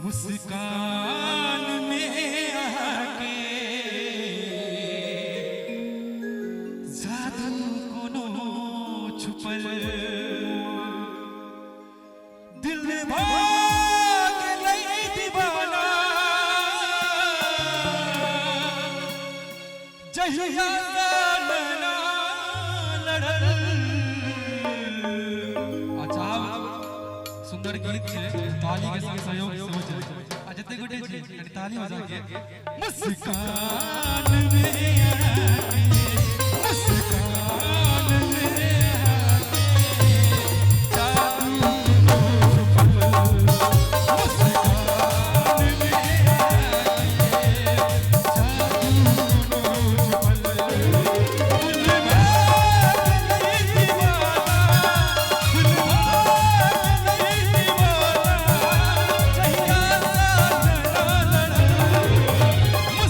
मुस्कान में आके जादू कोनो छुपल दिल में भाग लई दीवाना जहिया नैना लड़ल। अच्छा सुंदर गीत है, ताली के संग सहयोग से हो जाए। जते गोटे छी ताली बजा के मुस्कान में आके मुस्कान में आके जादू को छुपल मुस्कान में आके जादू को छुपल दिल में गई दीवाना दिल में गई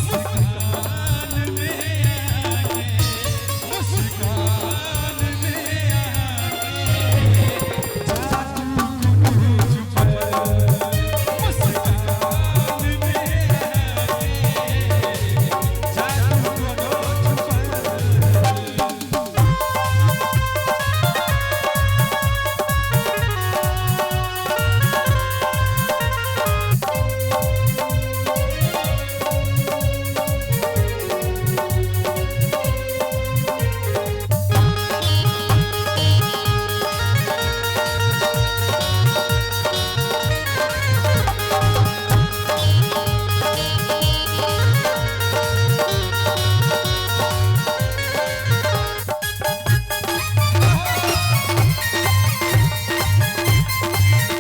दीवाना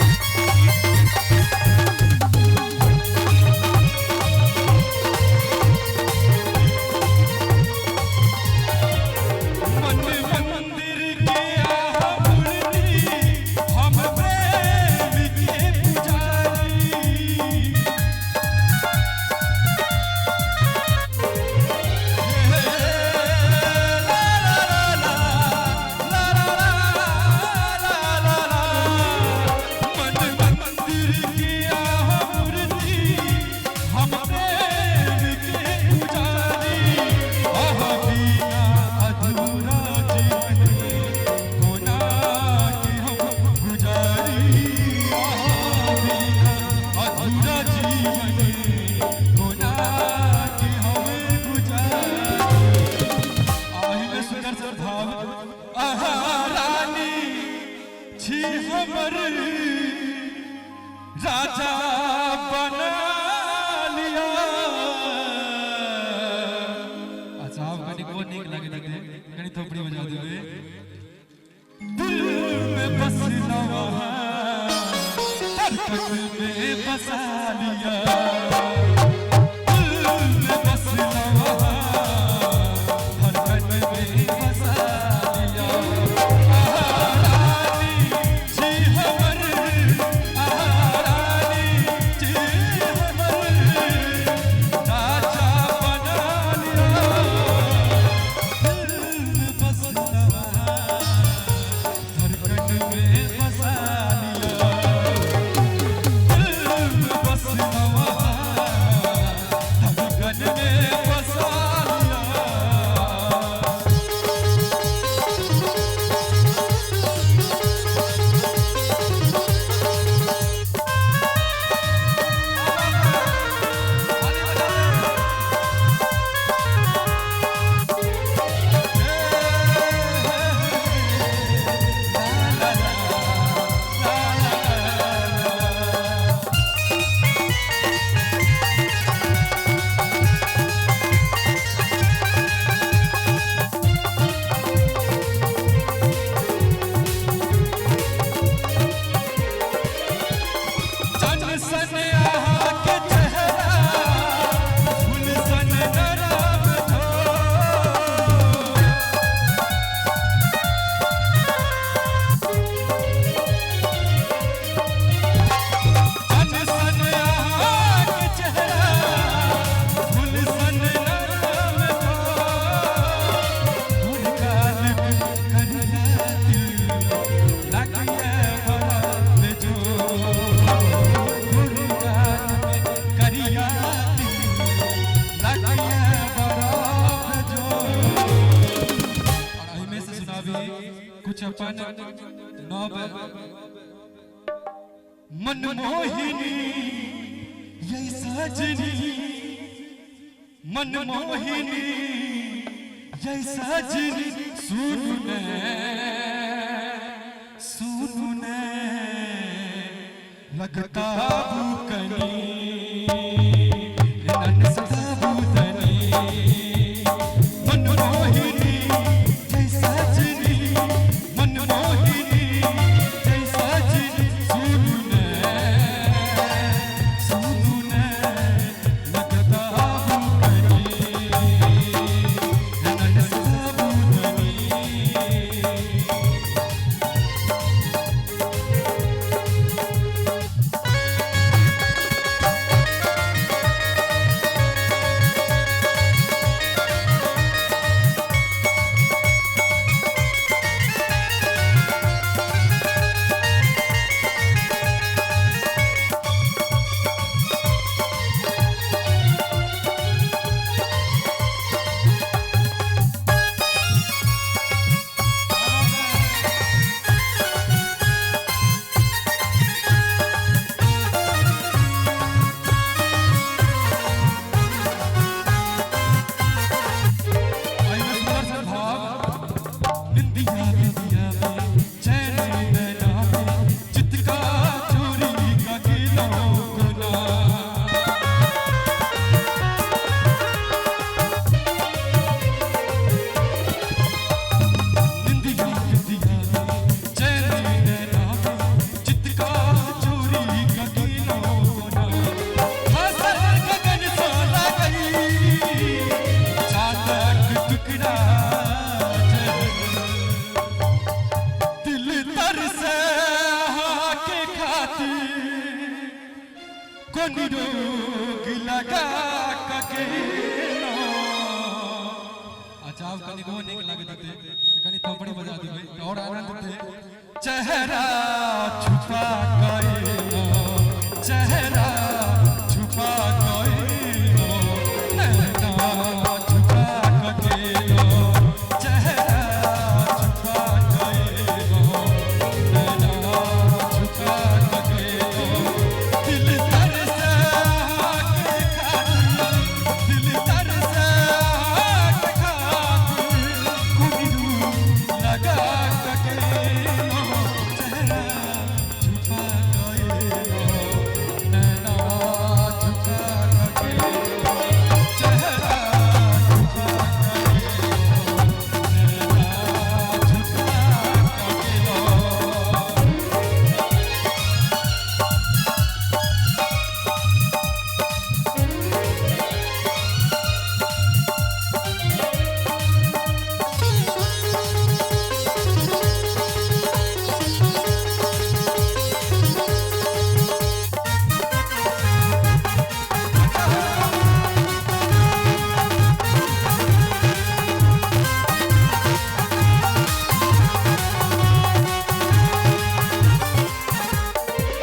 जहिया राजा बना लिया। अच्छा आप गाने को नीक लगे लगे गणी थोपड़ी बजा देवे दिल में बस नवा धड़कन में बसा लिया दिल में बस नवा धड़कन में बसा लिया। 9 मनमोहिनी यही सजनी मनमोहिनी यही सजनी सुन लगता बुकनी नन सदा बुदनी मनमोहिनी यही सजनी मनमोहिनी यही सजनी सुन लगता बुकनी नन सदा बुदनी अचाव कनी को निक लगत थे कनी थोपड़ी बजा दी और आनंद थे चेहरा छुपा गए चेहरा छुपा गए नैना छुपा गए चेहरा छुपा गए नैना छुपा गए दिल तरसा के खातिर दिल तरसा के खातिर कुरू लगा के चेहरा छुपा गए नैना छुपा गए चेहरा छुपा गए नैना छुपा गए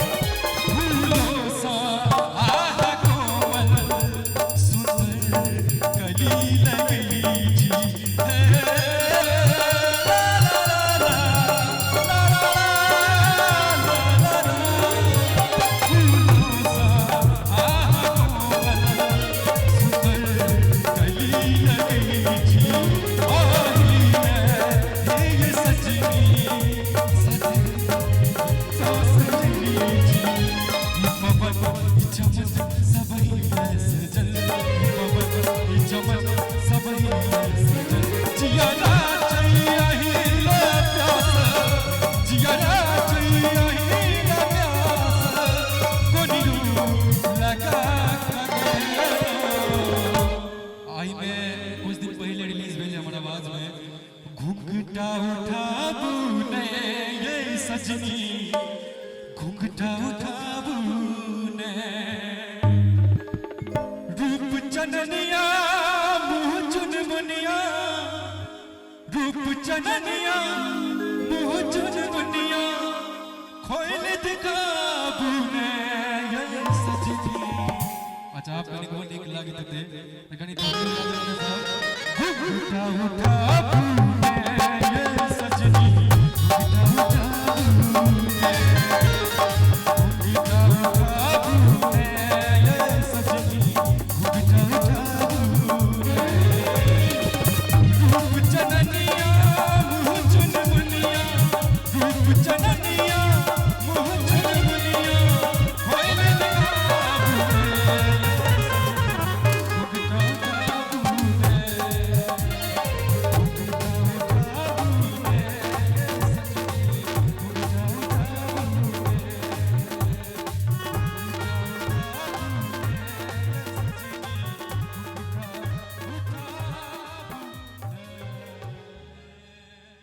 फूलों सा आह कोमल सुंदर कली लगी जी है फूलों सा आह कोमल सुंदर कली लगी जी ओही है ये सजनी सजनी तो सजनी जी चमन सबही सजल चमन सबही सजल जियारा चाहिए ही ला प्यास जियारा चाहिए ही ला प्यास कोनिरू लगा के आई में कुछ दिन पहले रिलीज भेल हमारा आवाज में घुंघटा उठाबू ने ये सजनी घुंघटा उठाबू ने रूप चननिया मुँह चुनमुनिया रूप चननिया मुँह चुनमुनिया खोल दिखाबू ने